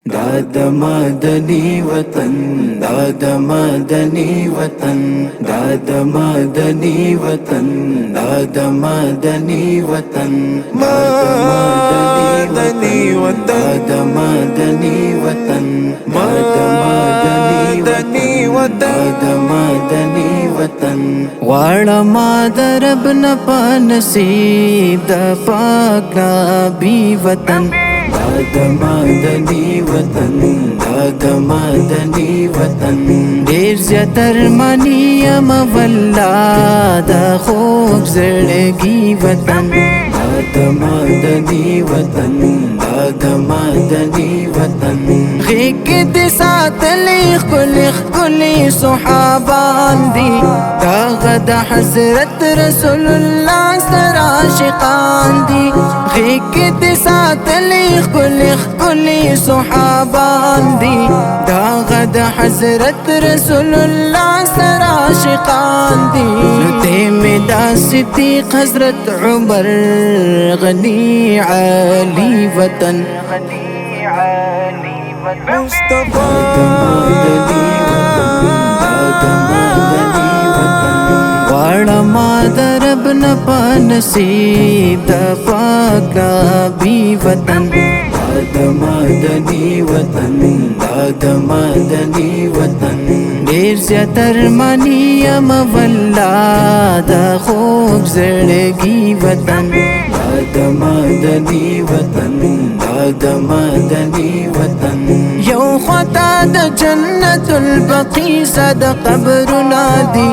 दादा मदनी वतन, दादा मदनी वतन, दादा मदनी वतन, दादा मदनी वतन, मदनी वतन, दादा मदनी वतन, दादा मदनी वतन, दादा मदनी वतन। वाड़ा मादरब न नसीब द पाक नबी वतन, दादा मदनी वतन, दादा मदनी वतन। ढेर ज़्यातर मनियम वल्लाद खूब ज़िंदगी वतन, दादा मदनी वतन, दादा मदनी वतन। गिकत साथ लिख कुली सुहाबान दी, दागद हज़रत रसूलुल्लाह सराशिकान दी। गिकत साथ लिख कुली सुहाबान दी, दागद हज़रत रसूलुल्लाह सराशिकान दी। नुते में दा सिद्दीक़ हज़रत उमर गनी अली वतन, मुस्तफा वाड़ा मादरब न नसीब द पाक नबी वतन, दादा मदनी वतन, दादा मदनी वतन। ढेर ज़्यातर मनियम वल्लाद खूब ज़िंदगी वतन, दादा मदनी वतन, दादा मदनी वतन। यो ख़ुदा द जन्नतुल बक़ी सद क़ब्र नादी,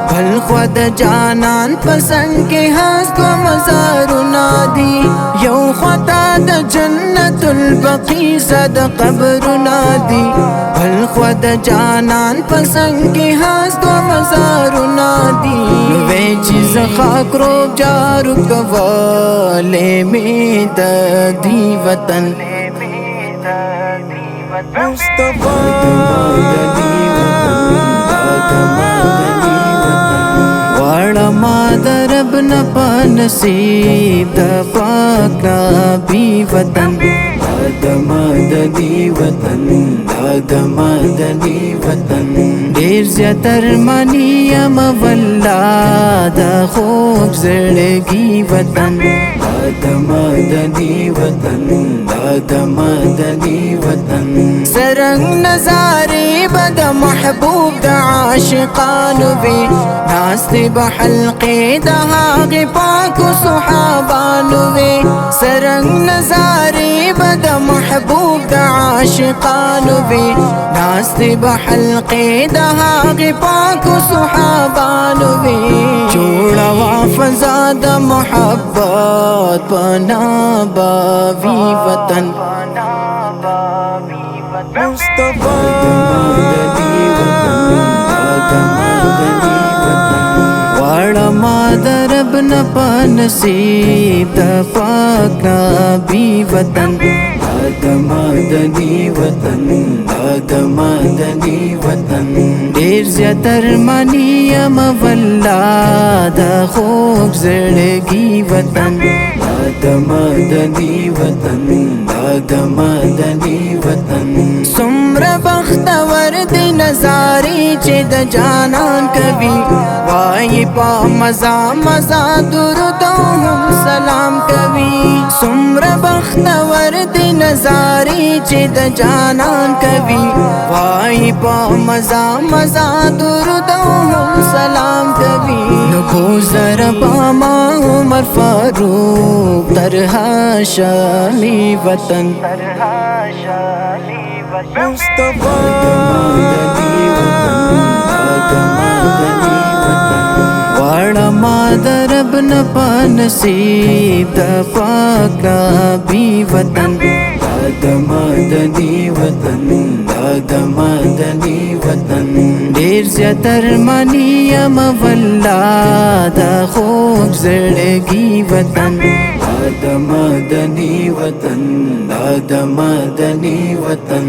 भल ख़ुद जानान पसंद के हस्त व मज़ार नादी। यो ख़ुदा द जन्नतुल बक़ी सद क़ब्र नादी, भल ख़ुद जानान पसंद के हस्त व मज़ार नादी। वे चीज़ खाक रो जारु कवाले में दधी वतन, मुस्तफा वाड़ा मादरब न नसीब द पाक नबी वतन, दादा मदनी वतन, दादा मदनी वतन। ढेर ज़्यातर मनियम वल्लाद खूब ज़िंदगी वतन, दादा मदनी वतन, दादा मदनी वतन। सरंग नज़ारे बद महबूब द आशिकान वे, नास्ते बहल्क़े दहाग पाक सुहाबान वे। सरंग नज़ारे बद महबूब द आशिकान वे, नास्ते बहल्क़े दहाग पाक सुहाबान वे। जोड़ा वाफ़ज़ाद मोहब्बत बना बावी वतन, मुस्तफा वाड़ा मादरब न नसीब द पाक नबी वतन, दादा मदनी वतन, दादा मदनी वतन। ढेर ज़्यातर मनियम वल्लाद खूब ज़िंदगी वतन, दादा मदनी वतन, दादा मदनी वतन। सुम्र बख्तवर दी नज़ारी चेद जानान कभी, वाई पा मज़ा मज़ा दुरुदो हम सलाम कभी। सुम्र बख्तवर दी नज़ारी चेद जानान कभी, वाई पा मज़ा मज़ा दुरुदो हम सलाम कभी। नको ज़रबा उमर फारूक तरहा शामी वतन, मुस्तफा वाड़ा मादरब न नसीब द पाक नबी वतन, दादा मदनी वतन, दादा मदनी वतन। ढेर ज़्यातर मनियम वल्लाद खूब ज़िंदगी वतन, दादा मदनी वतन, दादा मदनी वतन।